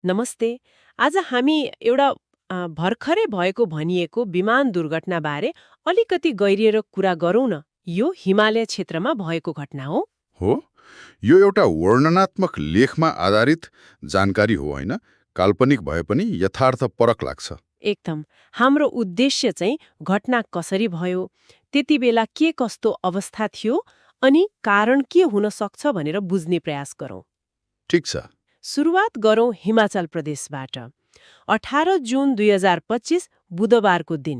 नमस्ते। आज हामी एउटा भर्खरै भएको भनिएको विमान दुर्घटनाबारे अलिकति गहिरिएर कुरा गरौँ न। यो हिमालय क्षेत्रमा भएको घटना हो। हो, यो एउटा वर्णनात्मक लेखमा आधारित जानकारी हो होइन, काल्पनिक भए पनि यथार्थपरक लाग्छ। एकदम। हाम्रो उद्देश्य चाहिँ घटना कसरी भयो, त्यति बेला के कस्तो अवस्था थियो अनि कारण के हुन सक्छ भनेर बुझ्ने प्रयास गरौँ। ठिक छ। सुरुवात गरौँ हिमाचल प्रदेशबाट। 18 जुन 2025 बुधबारको दिन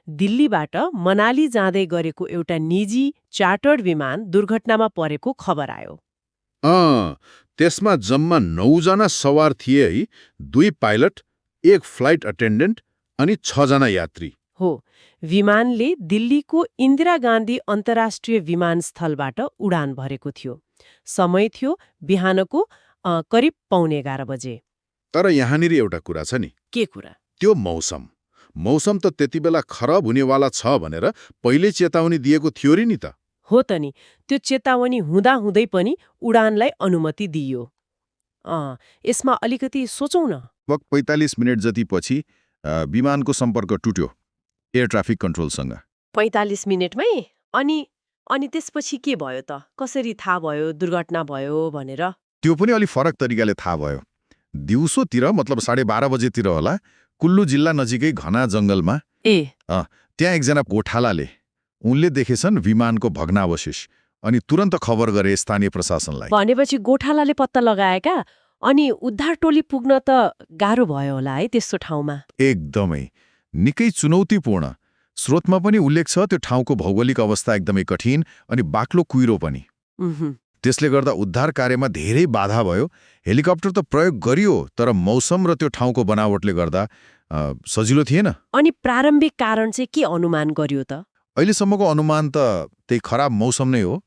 दिल्लीबाट मनाली जाँदै गरेको एउटा निजी चार्टर्ड विमान दुर्घटनामा परेको खबर आयो। त्यसमा जम्मा 9 जना सवार थिए है, 2 पाइलट, 1 फ्लाइट अटेन्डेन्ट अनि 6 जना यात्री। हो, विमानले दिल्लीको इन्दिरा गान्धी अन्तर्राष्ट्रिय विमानस्थलबाट उडान भरेको थियो। समय थियो बिहानको करिब 11:15 बजे। तर यहाँनिर एउटा कुरा छ नि। के कुरा? त्यो मौसम त त्यति बेला खराब हुनेवाला छ भनेर पहिले चेतावनी दिएको थियो रे नि त। हो त नि, त्यो चेतावनी हुँदाहुँदै पनि उडानलाई अनुमति दिइयो। यसमा अलिकति सोचौँ न। लगभग 45 मिनट जति पछि विमानको सम्पर्क टुट्यो एयर ट्राफिक कन्ट्रोलसँग। 45 मिनटमै? अनि त्यसपछि के भयो त? कसरी थाहा भयो दुर्घटना भयो भनेर? त्यो पनि अलि फरक तरिकाले थाहा भयो। दिउँसोतिर मतलब 12:30 बजेतिर होला, कुल्लु जिल्ला नजिकै घना जङ्गलमा त्यहाँ एकजना गोठालाले उनले देखेछन् विमानको भग्नावशेष अनि तुरन्त खबर गरे स्थानीय प्रशासनलाई। भनेपछि गोठालाले पत्ता लगाएका अनि उद्धार टोली पुग्न त गाह्रो भयो होला है त्यस्तो ठाउँमा। एकदमै निकै चुनौतीपूर्ण। स्रोतमा पनि उल्लेख छ त्यो ठाउँको भौगोलिक अवस्था एकदमै कठिन अनि बाक्लो कुहिरो पनि। त्यसले गर्दा उद्धार कार्यमा धेरै बाधा भयो। हेलिकप्टर त प्रयोग गरियो तर मौसम र त्यो ठाउँको बनावटले गर्दा सजिलो थिएन। अनि प्रारम्भिक कारण चाहिँ के अनुमान गरियो त? अहिलेसम्मको अनुमान त त्यही खराब मौसम नै हो।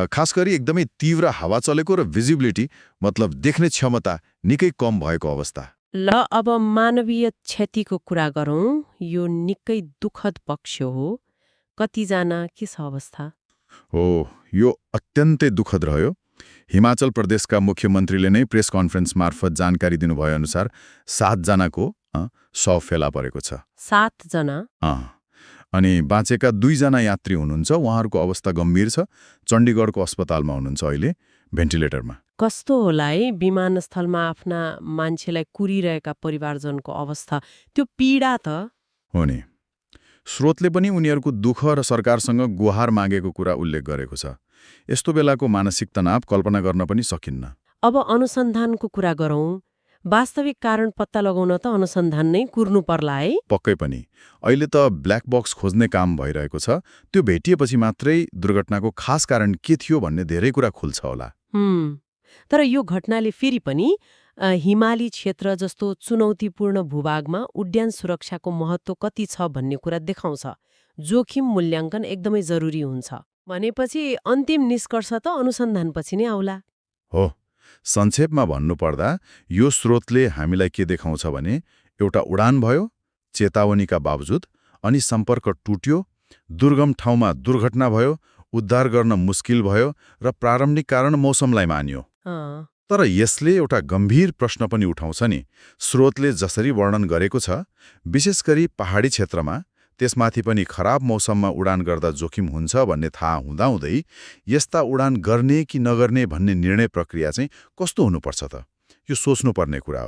खास गरी एकदमै तीव्र हावा चलेको र भिजिबिलिटी मतलब देख्ने क्षमता निकै कम भएको अवस्था। ल अब मानवीय क्षतिको कुरा गरौँ। यो निकै दुःखद पक्ष हो। कतिजना के छ अवस्था? हो, यो अत्यन्तै दुःखद रह्यो। हिमाचल प्रदेशका मुख्यमन्त्रीले नै प्रेस कन्फरेन्स मार्फत जानकारी दिनुभए अनुसार 7 जनाको शव फेला परेको छ। 7 जना? अनि बाँचेका 2 जना यात्री हुनुहुन्छ, उहाँहरूको अवस्था गम्भीर छ। चण्डीगढको अस्पतालमा हुनुहुन्छ अहिले, भेन्टिलेटरमा। कस्तो होला है विमानस्थलमा आफ्ना मान्छेलाई कुरिरहेका परिवारजनको अवस्था, त्यो पीडा त हो नि। स्रोतले पनि उनीहरूको दुःख र सरकारसँग गुहार मागेको कुरा उल्लेख गरेको छ। यस्तो बेलाको मानसिक तनाव कल्पना गर्न पनि सकिन्न। अब अनुसन्धानको कुरा गरौँ। वास्तविक कारण पत्ता लगाउन त अनुसन्धान नै कुर्नु पर्ला है? पक्कै पनि। अहिले त ब्ल्याक बक्स खोज्ने काम भइरहेको छ। त्यो भेटिएपछि मात्रै दुर्घटनाको खास कारण के थियो भन्ने धेरै कुरा खुल्छ होला। तर यो घटनाले फेरि पनि हिमाली क्षेत्र जस्तो चुनौतीपूर्ण भूभागमा उड्डयन सुरक्षाको महत्त्व कति छ भन्ने कुरा देखाउँछ। जोखिम मूल्याङ्कन एकदमै जरुरी हुन्छ। भनेपछि अन्तिम निष्कर्ष त अनुसन्धानपछि नै आउला। हो, संक्षेपमा भन्नुपर्दा यो स्रोतले हामीलाई के देखाउँछ भने एउटा उडान भयो, चेतावनीका बावजुद, अनि सम्पर्क टुट्यो, दुर्गम ठाउँमा दुर्घटना भयो, उद्धार गर्न मुस्किल भयो र प्रारम्भिक कारण मौसमलाई मानियो। तर यसले एउटा गम्भीर प्रश्न पनि उठाउँछ नि। स्रोतले जसरी वर्णन गरेको छ, विशेष गरी पहाडी क्षेत्रमा, त्यसमाथि पनि खराब मौसममा उडान गर्दा जोखिम हुन्छ भन्ने थाहा हुँदाहुँदै यस्ता उडान गर्ने कि नगर्ने भन्ने निर्णय प्रक्रिया चाहिँ कस्तो हुनुपर्छ त? यो सोच्नुपर्ने कुरा हो।